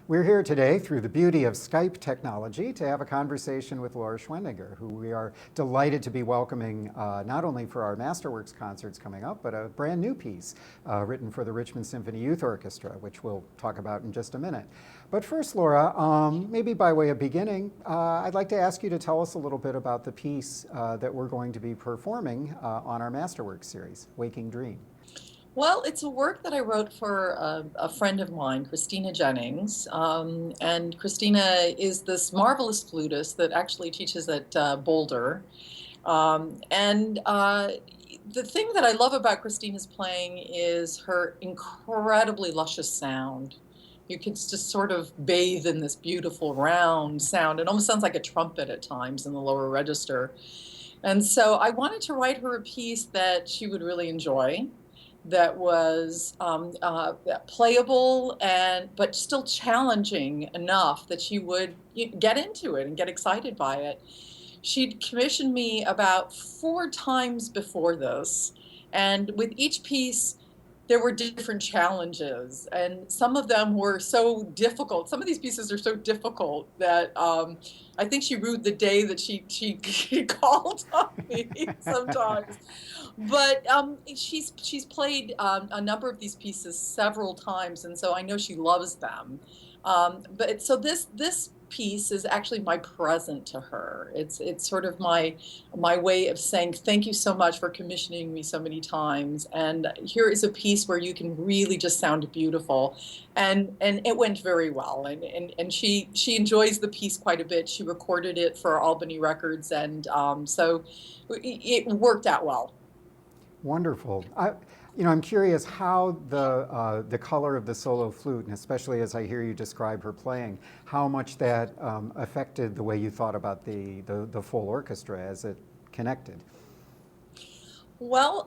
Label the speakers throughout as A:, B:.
A: We're here today through the beauty of Skype technology to have a conversation with Laura Schwendinger, who we are delighted to be welcoming not only for our Masterworks concerts coming up, but a brand new piece written for the Richmond Symphony Youth Orchestra, which we'll talk about in just a minute. But first, Laura, maybe by way of beginning, I'd like to ask you to tell us a little bit about the piece that we're going to be performing on our Masterworks series, Waking Dream.
B: Well, it's a work that I wrote for a friend of mine, Christina Jennings. And Christina is this marvelous flutist that actually teaches at Boulder. The thing that I love about Christina's playing is her incredibly luscious sound. You can just sort of bathe in this beautiful round sound. It almost sounds like a trumpet at times in the lower register. And so I wanted to write her a piece that she would really enjoy, that was playable but still challenging enough that she would get into it and get excited by it. She'd commissioned me about 4 times before this, and with each piece there were different challenges, and some of them were so difficult. Some of these pieces are so difficult that I think she rued the day that she called on me sometimes. But she's played a number of these pieces several times, and so I know she loves them. But so this piece is actually my present to her. It's sort of my way of saying thank you so much for commissioning me so many times, and here is a piece where you can really just sound beautiful. And it went very well, and she enjoys the piece quite a bit. She recorded it for Albany Records, and so it worked out well.
A: Wonderful. I'm curious how the color of the solo flute, and especially as I hear you describe her playing, how much that affected the way you thought about the full orchestra as it connected.
B: Well,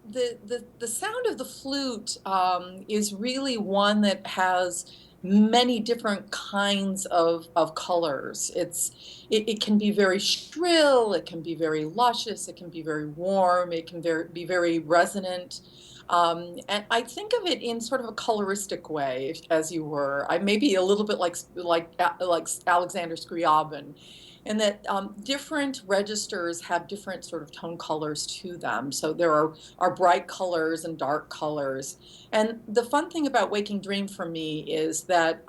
B: the sound of the flute is really one that has many different kinds of colors. It can be very shrill, it can be very luscious, it can be very warm, it can be very resonant. And I think of it in sort of a coloristic way, as you were. I maybe a little bit like Alexander Scriabin, and that different registers have different sort of tone colors to them. So there are bright colors and dark colors. And the fun thing about Waking Dream for me is that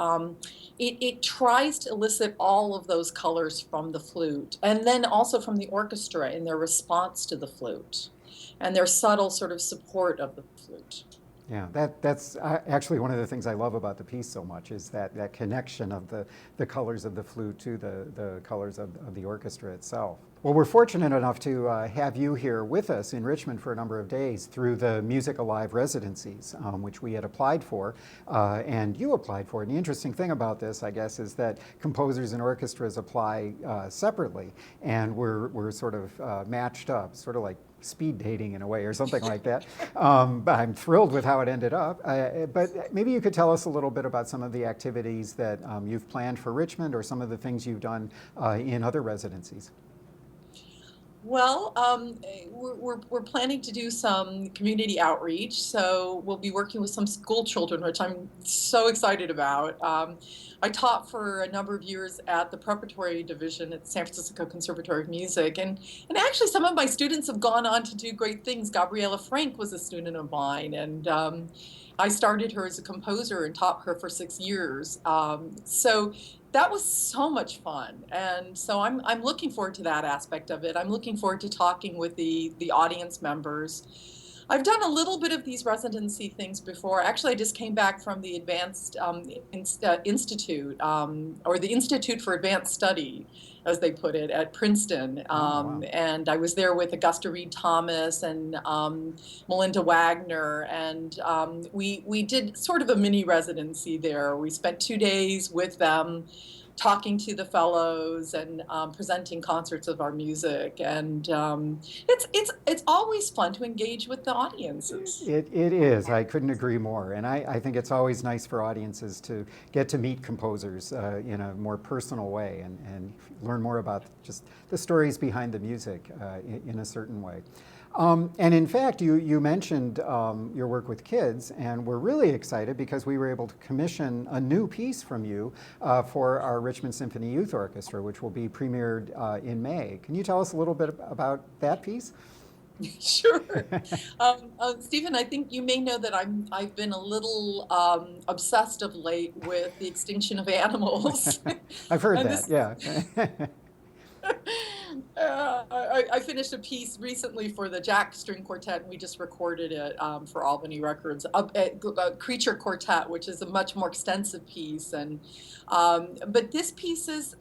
B: it tries to elicit all of those colors from the flute, and then also from the orchestra in their response to the flute and their subtle sort of support of the flute.
A: Yeah, that's actually one of the things I love about the piece so much, is that connection of the colors of the flute to the colors of the orchestra itself. Well, we're fortunate enough to have you here with us in Richmond for a number of days through the Music Alive residencies, which we had applied for, and you applied for. And the interesting thing about this, I guess, is that composers and orchestras apply separately, and we're sort of matched up, sort of like speed dating in a way or something like that. But I'm thrilled with how it ended up. But maybe you could tell us a little bit about some of the activities that you've planned for Richmond, or some of the things you've done in other residencies.
B: Well, we're planning to do some community outreach, so we'll be working with some school children, which I'm so excited about. I taught for a number of years at the preparatory division at the San Francisco Conservatory of Music, and actually some of my students have gone on to do great things. Gabriella Frank was a student of mine, and I started her as a composer and taught her for 6 years. So that was so much fun, and so I'm looking forward to that aspect of it. I'm looking forward to talking with the audience members. I've done a little bit of these residency things before. Actually, I just came back from the Advanced Institute, or the Institute for Advanced Study, as they put it, at Princeton.
A: Wow.
B: And I was there with Augusta Reed Thomas and Melinda Wagner, and we did sort of a mini residency there. We spent 2 days with them, talking to the fellows and presenting concerts of our music, and it's always fun to engage with the audiences.
A: It is. I couldn't agree more. And I think it's always nice for audiences to get to meet composers in a more personal way, and learn more about just the stories behind the music in a certain way. And in fact, you mentioned your work with kids, and we're really excited because we were able to commission a new piece from you for our Richmond Symphony Youth Orchestra, which will be premiered in May. Can you tell us a little bit about that piece?
B: Sure. Stephen, I think you may know that I've been a little obsessed of late with the extinction of animals.
A: I've heard
B: And
A: that,
B: this
A: yeah.
B: I finished a piece recently for the Jack String Quartet, and we just recorded it for Albany Records. A Creature Quartet, which is a much more extensive piece, and but this piece is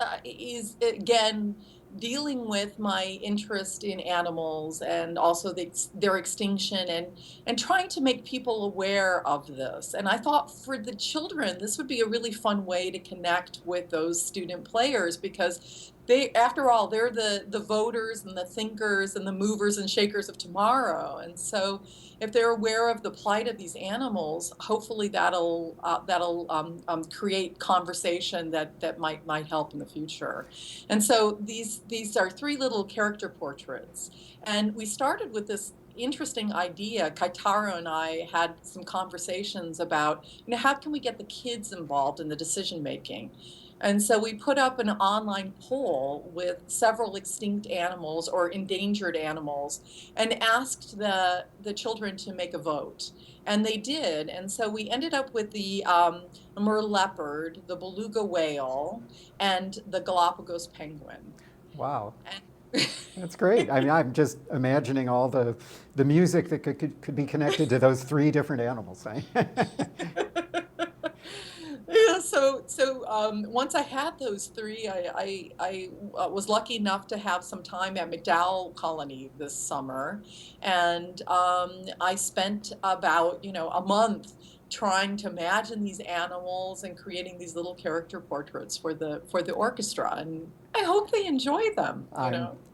B: again dealing with my interest in animals and also their extinction and trying to make people aware of this. And I thought for the children, this would be a really fun way to connect with those student players because they, after all, they're the voters and the thinkers and the movers and shakers of tomorrow. And so, if they're aware of the plight of these animals, hopefully that'll create conversation that might help in the future. And so these are three little character portraits, and we started with this interesting idea. Kaitaro and I had some conversations about, how can we get the kids involved in the decision making? And so we put up an online poll with several extinct animals or endangered animals and asked the children to make a vote. And they did. And so we ended up with the Amur leopard, the beluga whale, and the Galapagos penguin.
A: Wow.
B: And
A: That's great. I mean, I'm just imagining all the music that could be connected to those three different animals.
B: Yeah, once I had those three, I was lucky enough to have some time at McDowell Colony this summer, and I spent about a month trying to imagine these animals and creating these little character portraits for the orchestra, and I hope they enjoy them.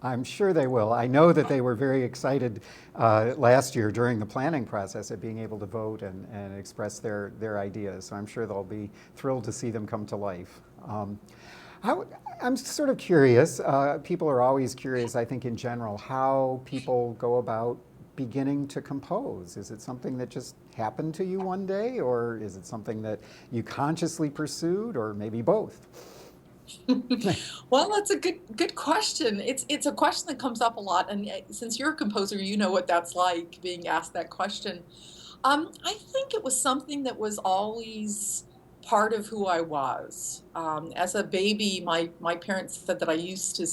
A: I'm sure they will. I know that they were very excited last year during the planning process at being able to vote and express their ideas. So I'm sure they'll be thrilled to see them come to life. I'm sort of curious. People are always curious, I think, in general, how people go about beginning to compose. Is it something that just happened to you one day, or is it something that you consciously pursued, or maybe both?
B: Well, that's a good question. It's a question that comes up a lot, and since you're a composer, you know what that's like being asked that question. I think it was something that was always part of who I was. As a baby, my parents said that I used to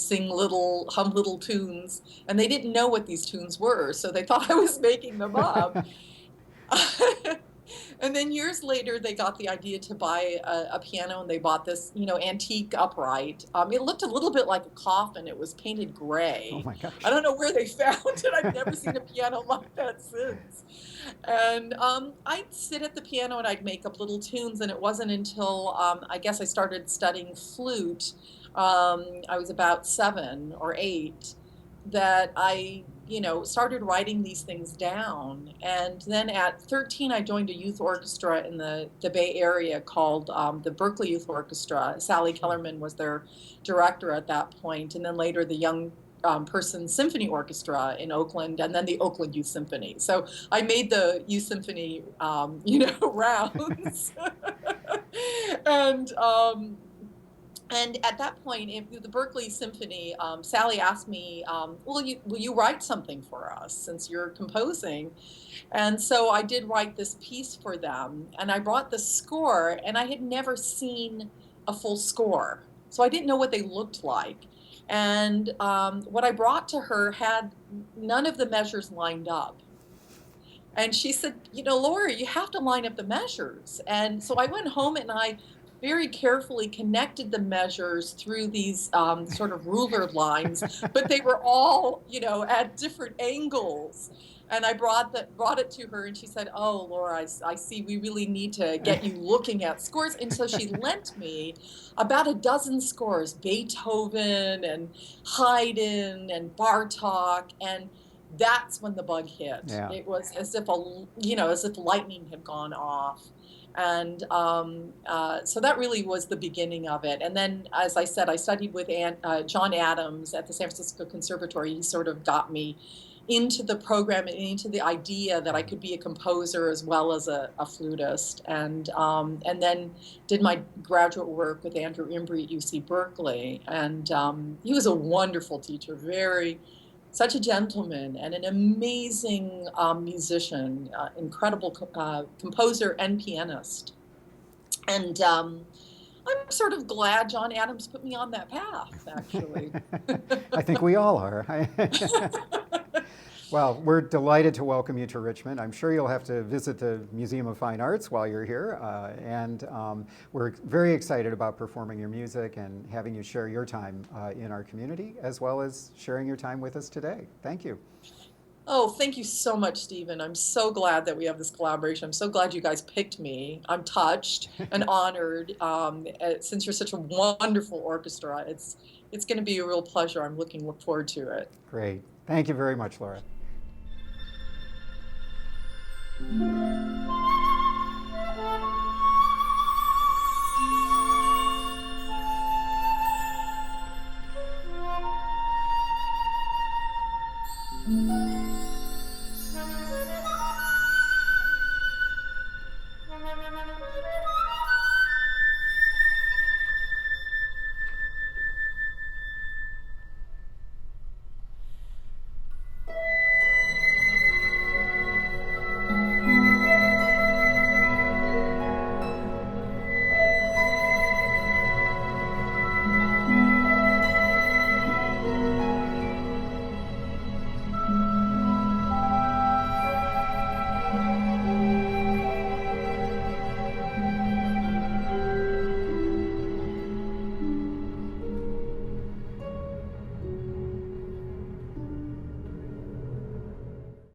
B: hum little tunes, and they didn't know what these tunes were, so they thought I was making them up. And then years later, they got the idea to buy a piano, and they bought this, antique upright. It looked a little bit like a coffin. It was painted
A: Oh
B: gray.
A: my gosh.
B: I don't know where they found it. I've never seen a piano like that since. And I'd sit at the piano and I'd make up little tunes. And it wasn't until I guess I started studying flute. I was about 7 or 8 that I started writing these things down. And then at 13, I joined a youth orchestra in the Bay Area called the Berkeley Youth Orchestra. Sally Kellerman was their director at that point, and then later the Young Person Symphony Orchestra in Oakland, and then the Oakland Youth Symphony. So I made the Youth Symphony, rounds. and and at that point, the Berkeley Symphony, Sally asked me, will you write something for us since you're composing? And so I did write this piece for them, and I brought the score, and I had never seen a full score, so I didn't know what they looked like. And what I brought to her had none of the measures lined up. And she said, Laura, you have to line up the measures. And so I went home and I very carefully connected the measures through these sort of ruler lines, but they were all, at different angles. And I brought it to her, and she said, "Oh, Laura, I see. We really need to get you looking at scores." And so she lent me about a dozen scores: Beethoven and Haydn and Bartok, and that's when the bug hit.
A: Yeah.
B: It was as if as if lightning had gone off. And so that really was the beginning of it. And then, as I said, I studied with John Adams at the San Francisco Conservatory. He sort of got me into the program and into the idea that I could be a composer as well as a flutist, and then did my graduate work with Andrew Embry at UC Berkeley, and he was a wonderful teacher, such a gentleman and an amazing musician, incredible composer and pianist, and I'm sort of glad John Adams put me on that path, actually.
A: I think we all are. Well, we're delighted to welcome you to Richmond. I'm sure you'll have to visit the Museum of Fine Arts while you're here. And we're very excited about performing your music and having you share your time in our community, as well as sharing your time with us today. Thank you.
B: Oh, thank you so much, Stephen. I'm so glad that we have this collaboration. I'm so glad you guys picked me. I'm touched and honored. Since you're such a wonderful orchestra, it's going to be a real pleasure. I'm looking forward to it.
A: Great. Thank you very much, Laura.